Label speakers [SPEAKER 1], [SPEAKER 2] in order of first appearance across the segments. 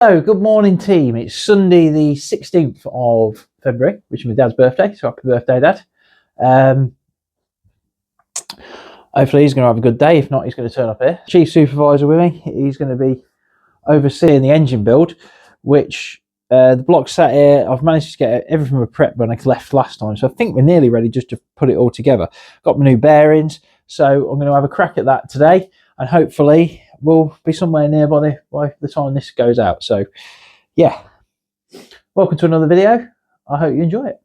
[SPEAKER 1] So, good morning team. It's Sunday the 16th of February, which is my dad's birthday, so happy birthday, Dad. Hopefully he's going to have a good day. If not, he's going to turn up here. Chief supervisor with me. He's going to be overseeing the engine build, which the block sat here. I've managed to get everything prepped when I left last time, so I think we're nearly ready just to put it all together. Got my new bearings, so I'm going to have a crack at that today, and hopefully we'll be somewhere near by the time this goes out. So yeah, welcome to another video. I hope you enjoy it.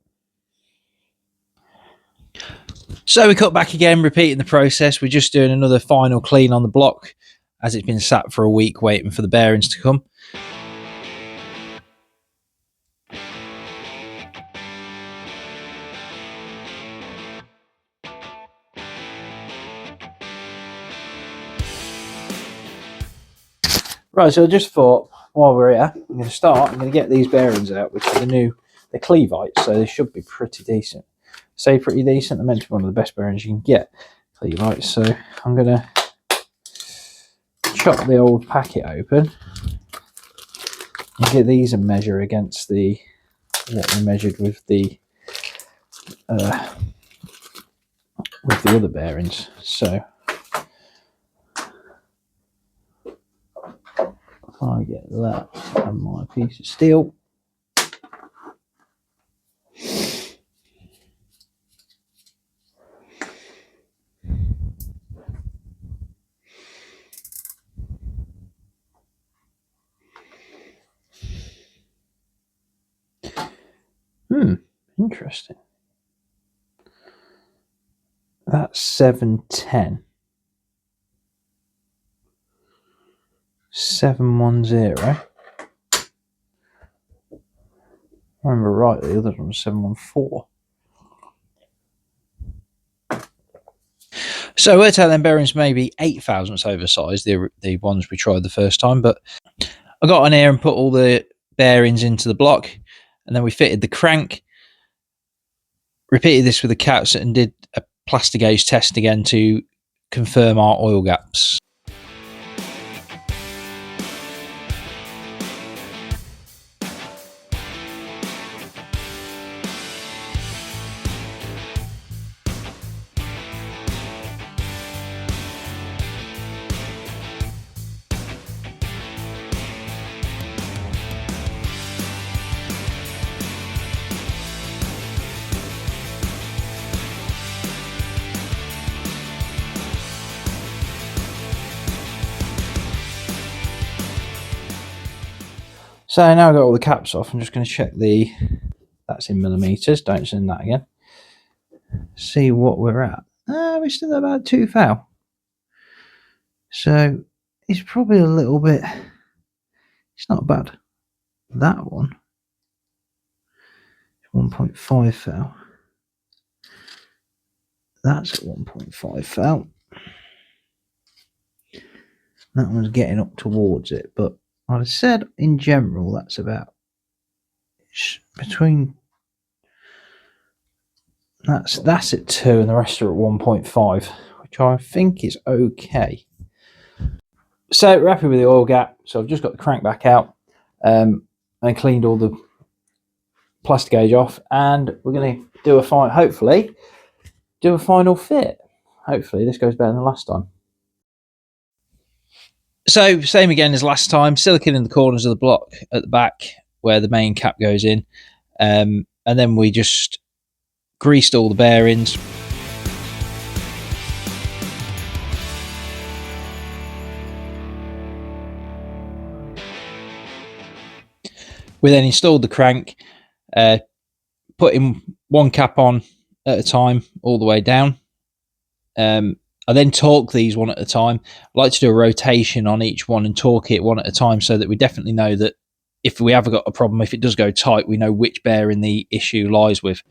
[SPEAKER 1] So we cut back again, repeating the process. We're just doing another final clean on the block as it's been sat for a week waiting for the bearings to come. Right, so I just thought while we're here, I'm going to get these bearings out, which are they're Clevites, so they should be pretty decent. Say pretty decent, they're meant to be one of the best bearings you can get, Clevites. So I'm going to chop the old packet open and get these and measure against what we measured with the other bearings. So if I get that and my piece of steel, interesting. That's 710. 710. I remember right, the other one was 714. So I worked out them bearings maybe 8 thousandths oversized, the ones we tried the first time, but I got on here and put all the bearings into the block, and then we fitted the crank, repeated this with the cats, and did a plastic gauge test again to confirm our oil gaps. So now I've got all the caps off, I'm just going to check that's in millimeters, don't send that again. See what we're at. We're still at about 2 thou. So it's probably a little bit, it's not bad. That one, 1.5 thou. That's at 1.5 thou. That one's getting up towards it, but I'd have said in general that's about between, that's at 2 and the rest are at 1.5, which I think is okay. So we're happy with the oil gap, so I've just got the crank back out and cleaned all the plastic gauge off, and we're going to do hopefully do a final fit. Hopefully this goes better than last time. So same again as last time, silicone in the corners of the block at the back where the main cap goes in, and then we just greased all the bearings. We then installed the crank, putting one cap on at a time all the way down. I then torque these one at a time. I like to do a rotation on each one and torque it one at a time so that we definitely know that if we have got a problem, if it does go tight, we know which bearing the issue lies with.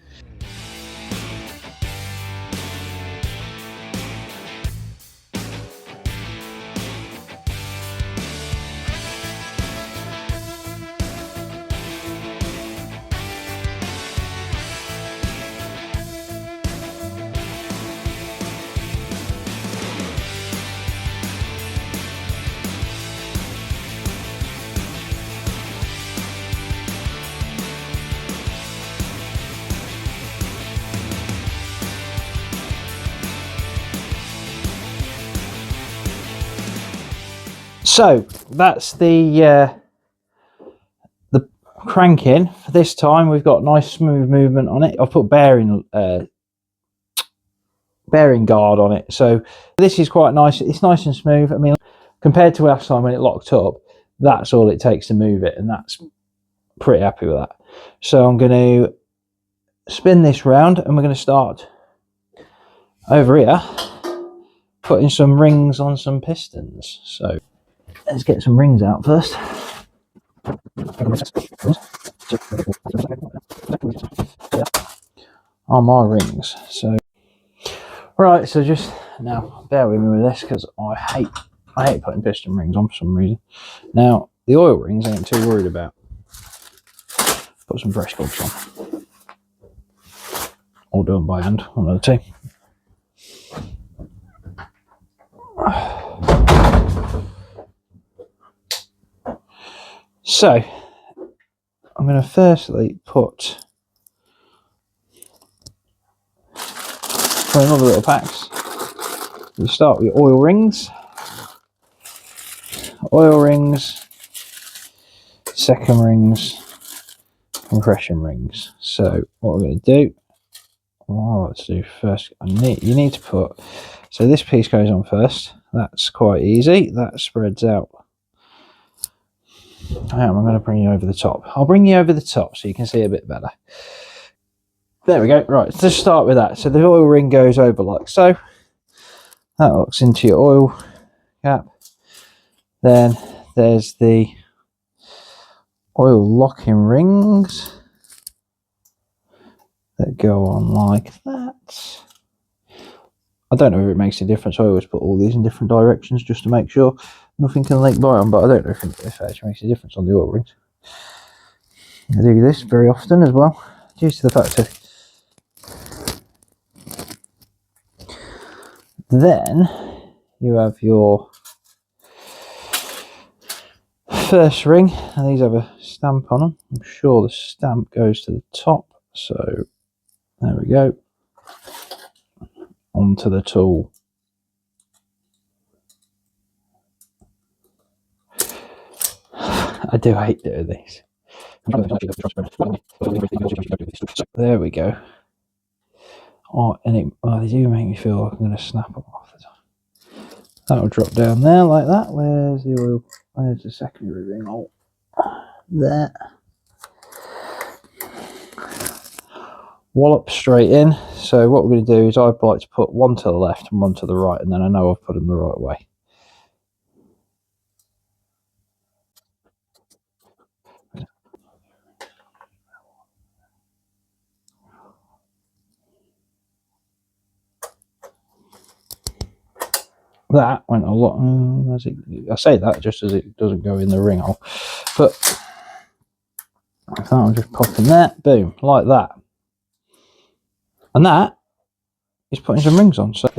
[SPEAKER 1] So that's the cranking. For this time we've got nice smooth movement on it. I've put bearing guard on it, so this is quite nice. It's nice and smooth. I mean, compared to last time when it locked up, that's all it takes to move it, and that's pretty happy with that. So I'm going to spin this round, and we're going to start over here putting some rings on some pistons. So let's get some rings out first. On my rings. So right, so just now bear with me with this, because I hate putting piston rings on for some reason. Now the oil rings I ain't too worried about. Put some fresh gloves on, or do them by hand, one of the two. So I'm going to firstly put another little packs. We'll start with oil rings, second rings, compression rings. So what we're going to do, let's do first, you need to put, so this piece goes on first. That's quite easy, that spreads out. I'm going to bring you over the top. I'll bring you over the top so you can see a bit better. There we go. Right, let's just start with that. So the oil ring goes over like so. That locks into your oil cap. Then there's the oil locking rings that go on like that. I don't know if it makes a difference. I always put all these in different directions just to make sure nothing can leak by them, but I don't know if it actually makes a difference on the oil rings. I do this very often as well, due to the fact that then you have your first ring, and these have a stamp on them. I'm sure the stamp goes to the top, so there we go, onto the tool. I do hate doing these. There we go. Oh, and they do make me feel like I'm going to snap them off the top. That'll drop down there like that. Where's the oil? Where's the secondary ring? Oh, there. Wallop straight in. So what we're going to do is I'd like to put one to the left and one to the right, and then I know I've put them the right way. That went a lot. I say that just as it doesn't go in the ring hole, but I'll just pop in there, boom, like that, and that is putting some rings on. So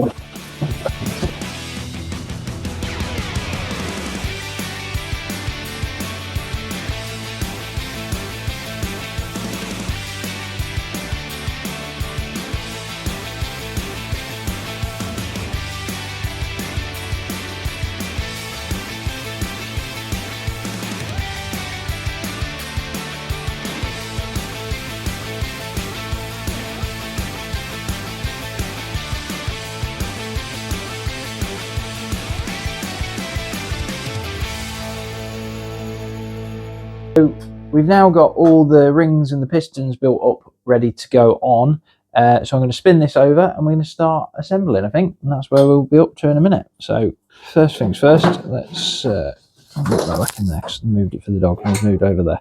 [SPEAKER 1] we've now got all the rings and the pistons built up, ready to go on. So I'm going to spin this over and we're going to start assembling, I think, and that's where we'll be up to in a minute. So first things first, let's put that back in there because I moved it for the dog and it's moved over there.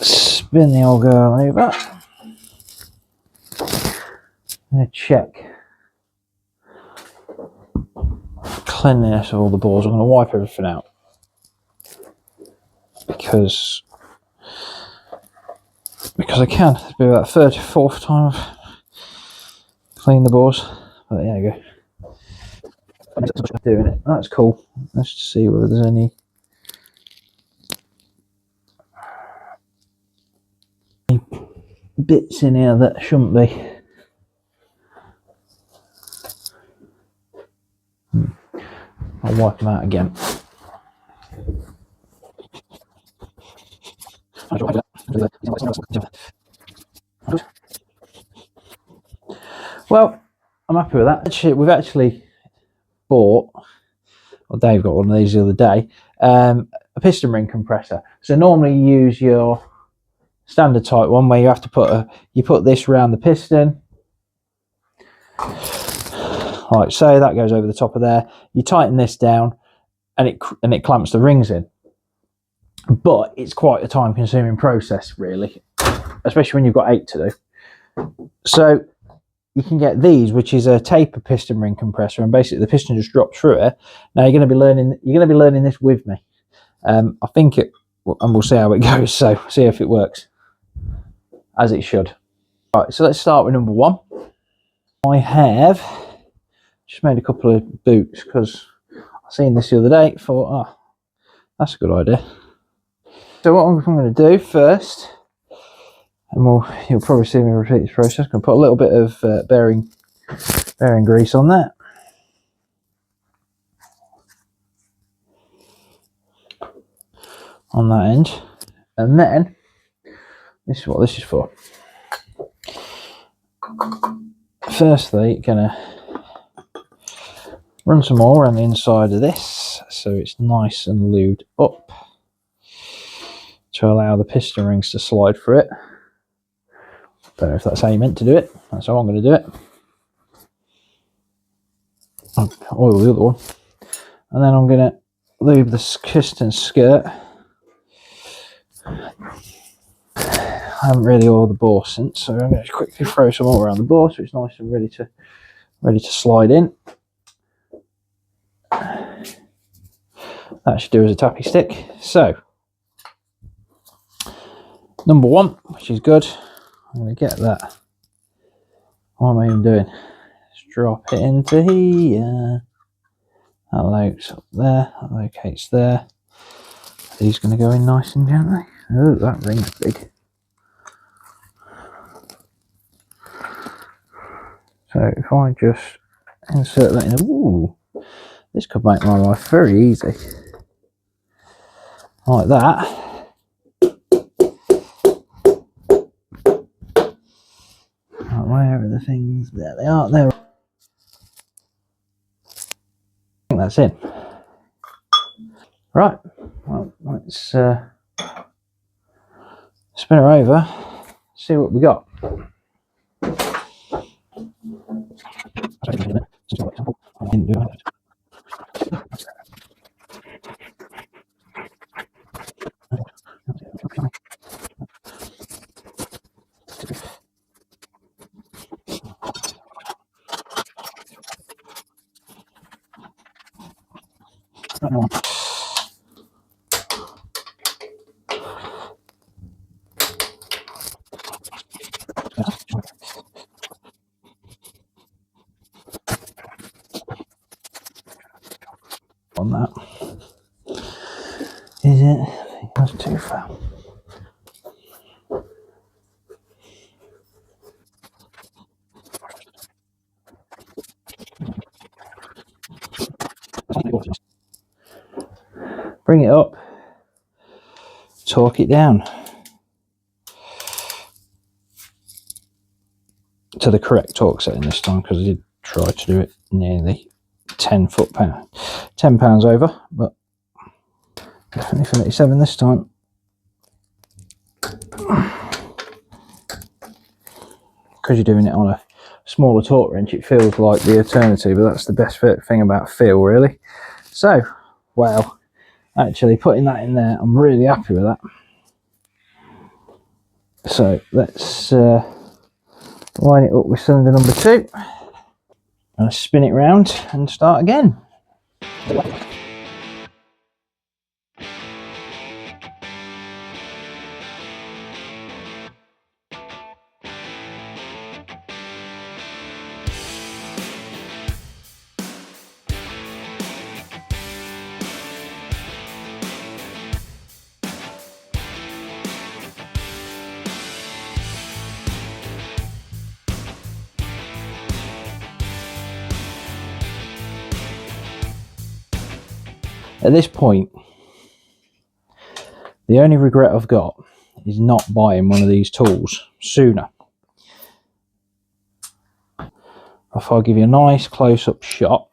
[SPEAKER 1] Spin the old girl over. I'm going to check cleanliness of all the balls. I'm going to wipe everything out, because I can. It's been about the 34th time I've cleaned the balls. But there you go. Doing it. That's cool. Let's just see whether there's any bits in here that shouldn't be. I'll wipe them out again. Well, I'm happy with that. Actually, we've actually bought, well, Dave got one of these the other day, a piston ring compressor. So normally you use your standard type one where you have to put you put this around the piston, like so. That goes over the top of there. You tighten this down, and it clamps the rings in. But it's quite a time-consuming process, really, especially when you've got 8 to do. So you can get these, which is a taper piston ring compressor, and basically the piston just drops through it. Now you're going to be learning this with me. I think it, and we'll see how it goes. So see if it works as it should. Right, so let's start with number 1. I have just made a couple of boots because I seen this the other day. Thought, oh, that's a good idea. So what I'm going to do first, and you'll probably see me repeat this process. I'm going to put a little bit of bearing grease on that. On that end, and then this is what this is for. Firstly, gonna run some more around the inside of this so it's nice and lubed up to allow the piston rings to slide through it. Don't know if that's how you meant to do it. That's how I'm going to do it. I'll oil the other one, and then I'm going to lube the piston skirt. I haven't really oiled the bore since, so I'm going to quickly throw some more around the bore so it's nice and ready to slide in. That should do as a tappy stick. So number 1, which is good. I'm going to get that. What am I even doing? Just drop it into here. That lokes up there. That locates there. These going to go in nice and gently. Oh, that ring's big. So if I just insert that in, ooh, this could make my life very easy. Like that. Right, where are the things? There they are. There. I think that's it. Right. Well, let's spin her over. See what we got. On that. Is it? I think that's too far. Bring it up, torque it down to the correct torque setting this time, because I did try to do it nearly 10 pounds over, but definitely 37 this time. Because you're doing it on a smaller torque wrench, it feels like the eternity, but that's the best thing about feel, really. So, wow, actually putting that in there, I'm really happy with that. So let's line it up with cylinder number 2 and spin it round and start again. At this point, the only regret I've got is not buying one of these tools sooner. If I give you a nice close-up shot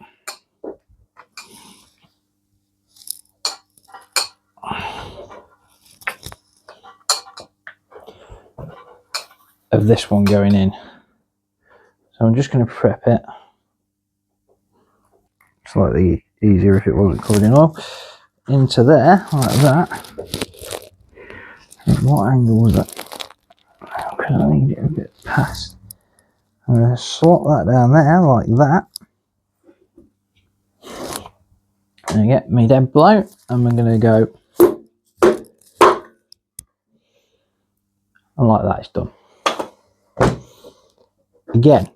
[SPEAKER 1] of this one going in. So I'm just going to prep it. Slightly easier if it wasn't covered in oil. Into there, like that. What angle was that? Okay, I need it a bit past. I'm going to slot that down there like that. And get me dead blow, and we're going to go, and like that, it's done. Again,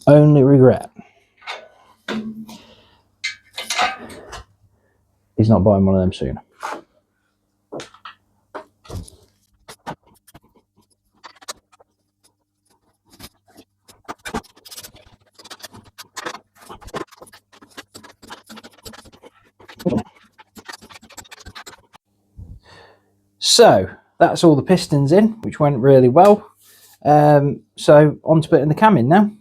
[SPEAKER 1] only regret is not buying one of them sooner. So that's all the pistons in, which went really well. So on to putting the cam in now.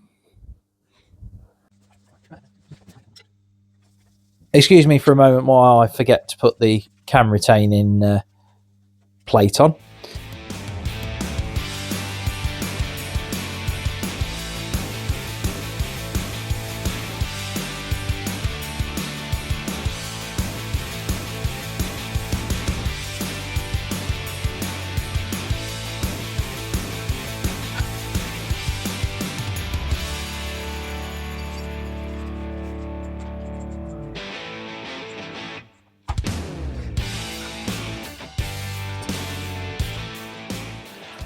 [SPEAKER 1] Excuse me for a moment while I forget to put the cam retaining plate on.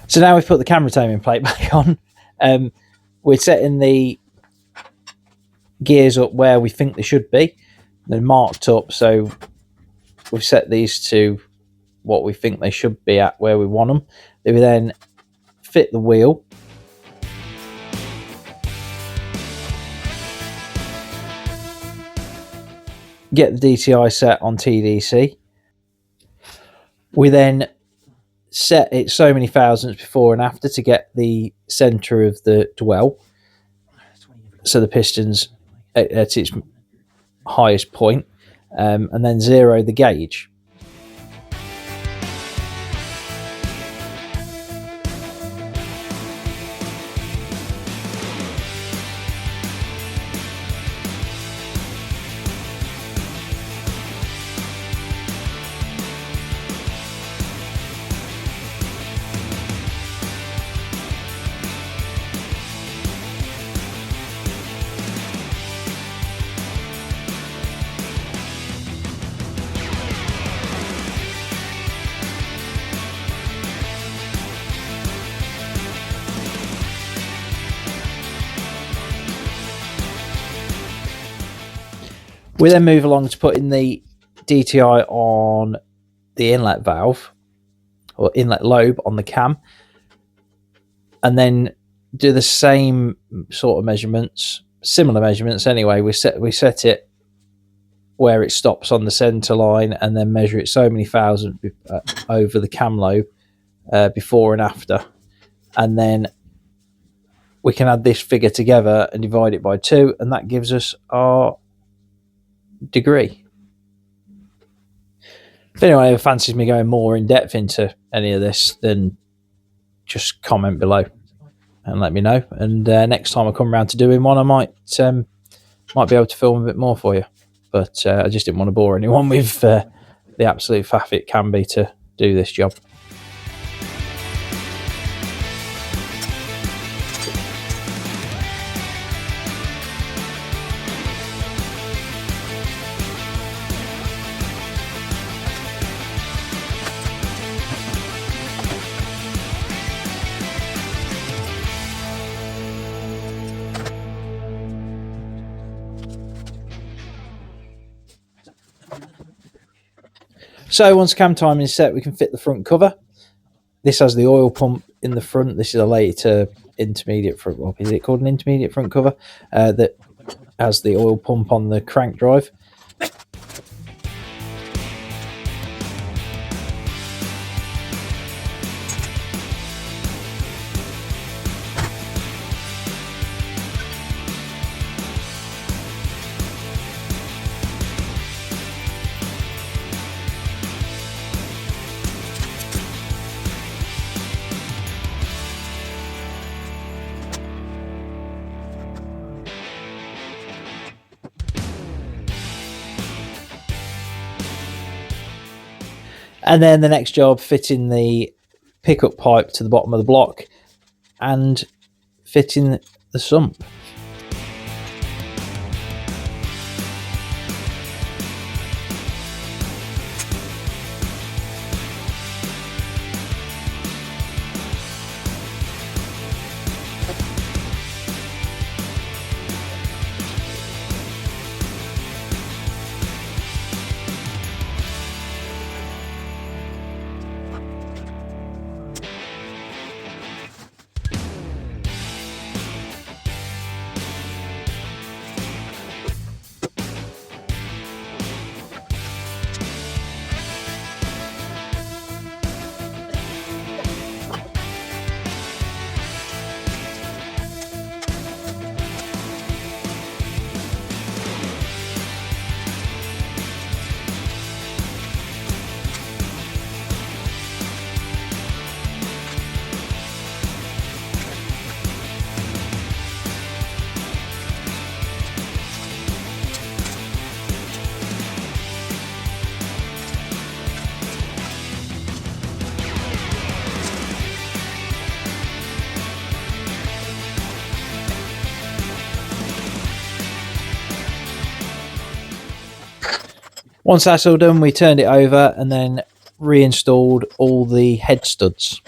[SPEAKER 1] So now we've put the cam retaining plate back on. We're setting the gears up where we think they should be. They're marked up, so we've set these to what we think they should be at, where we want them. We then fit the wheel. Get the DTI set on TDC. We then set it so many thousandths before and after to get the center of the dwell, so the piston's at its highest point, and then zero the gauge. We then move along to putting the DTI on the inlet valve, or inlet lobe on the cam, and then do the same sort of measurements, similar measurements anyway. We set it where it stops on the center line, and then measure it so many thousand over the cam lobe before and after, and then we can add this figure together and divide it by 2, and that gives us our degree. If anyone ever fancies me going more in depth into any of this, then just comment below and let me know, and next time I come around to doing one, I might be able to film a bit more for you, but I just didn't want to bore anyone with the absolute faff it can be to do this job. So once cam timing is set, we can fit the front cover. This has the oil pump in the front. This is a later intermediate front. Well, is it called an intermediate front cover? That has the oil pump on the crank drive. And then the next job, fitting the pickup pipe to the bottom of the block and fitting the sump. Once that's all done, we turned it over and then reinstalled all the head studs.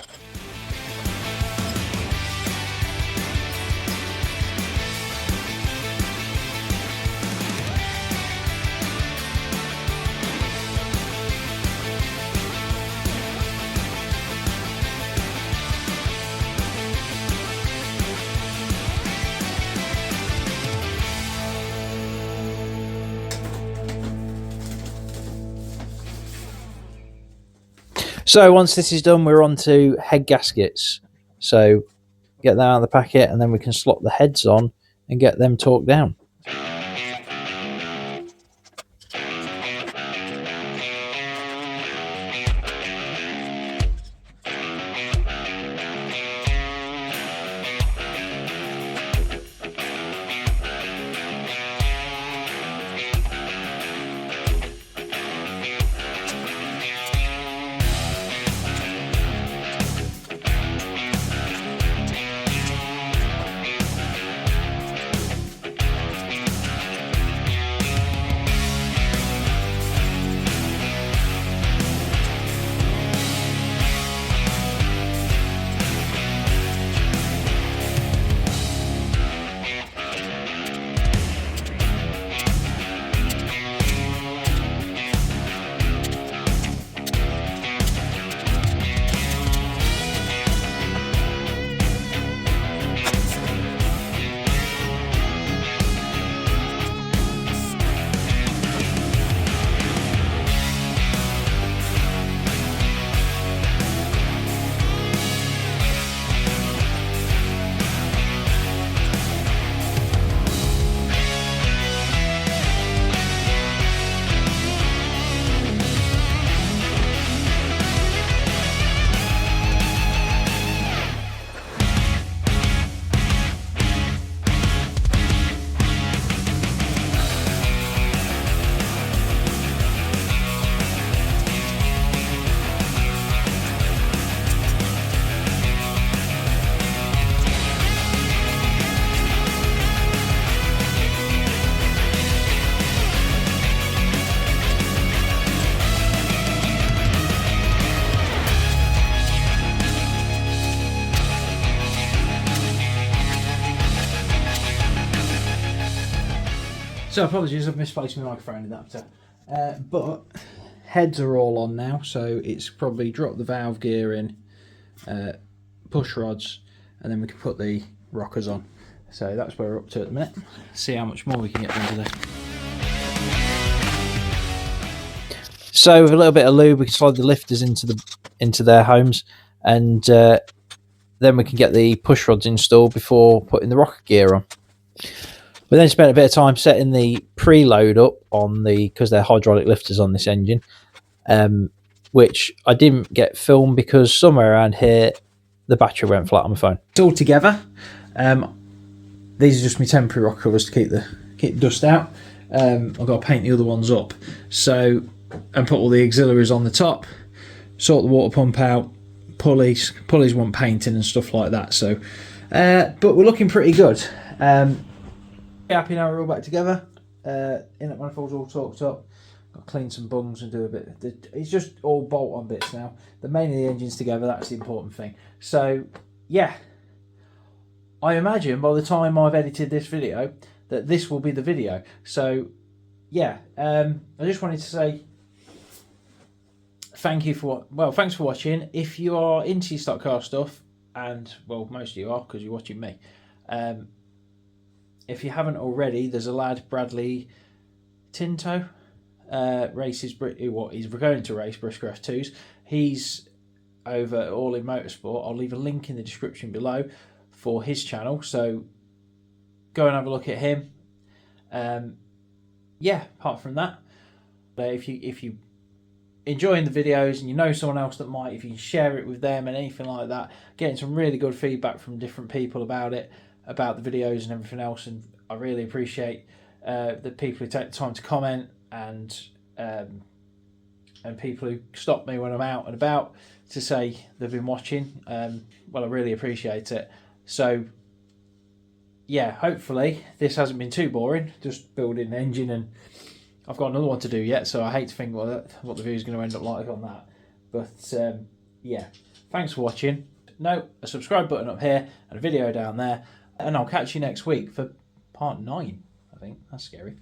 [SPEAKER 1] So once this is done, we're on to head gaskets. So get that out of the packet and then we can slot the heads on and get them torqued down. So apologies, I've misplaced my microphone adapter. But heads are all on now, so it's probably drop the valve gear in, push rods, and then we can put the rockers on. So that's where we're up to at the minute. See how much more we can get done today. So with a little bit of lube, we can slide the lifters into their homes, and then we can get the push rods installed before putting the rocker gear on. We then spent a bit of time setting the preload up on because they're hydraulic lifters on this engine, which I didn't get filmed because somewhere around here the battery went flat on my phone. It's all together. These are just my temporary rocker covers to keep the dust out. I've got to paint the other ones up, and put all the auxiliaries on the top. sort the water pump out, pulleys want painting and stuff like that. So but we're looking pretty good. Happy now we're all back together. Inlet manifold's all torqued up. Got to clean some bungs and do a bit. It's just all bolt on bits now. The main of the engine's together. That's the important thing. So yeah, I imagine by the time I've edited this video that this will be the video. So yeah, I just wanted to say thank you for, well, thanks for watching. If you are into your stock car stuff, and well, most of you are because you're watching me. If you haven't already, there's a lad, Bradley Tinto, races, he's going to race Bushcraft 2s. He's over at All In Motorsport. I'll leave a link in the description below for his channel, so go and have a look at him. Yeah, apart from that, if you enjoying the videos and you know someone else that might, if you can share it with them and anything like that, getting some really good feedback from different people about it, about the videos and everything else, and I really appreciate the people who take the time to comment and people who stop me when I'm out and about to say they've been watching. Well, I really appreciate it. So yeah, hopefully this hasn't been too boring, just building an engine, and I've got another one to do yet, so I hate to think what the video is going to end up like on that. But yeah, thanks for watching. Note a subscribe button up here and a video down there, and I'll catch you next week for part 9. I think that's scary.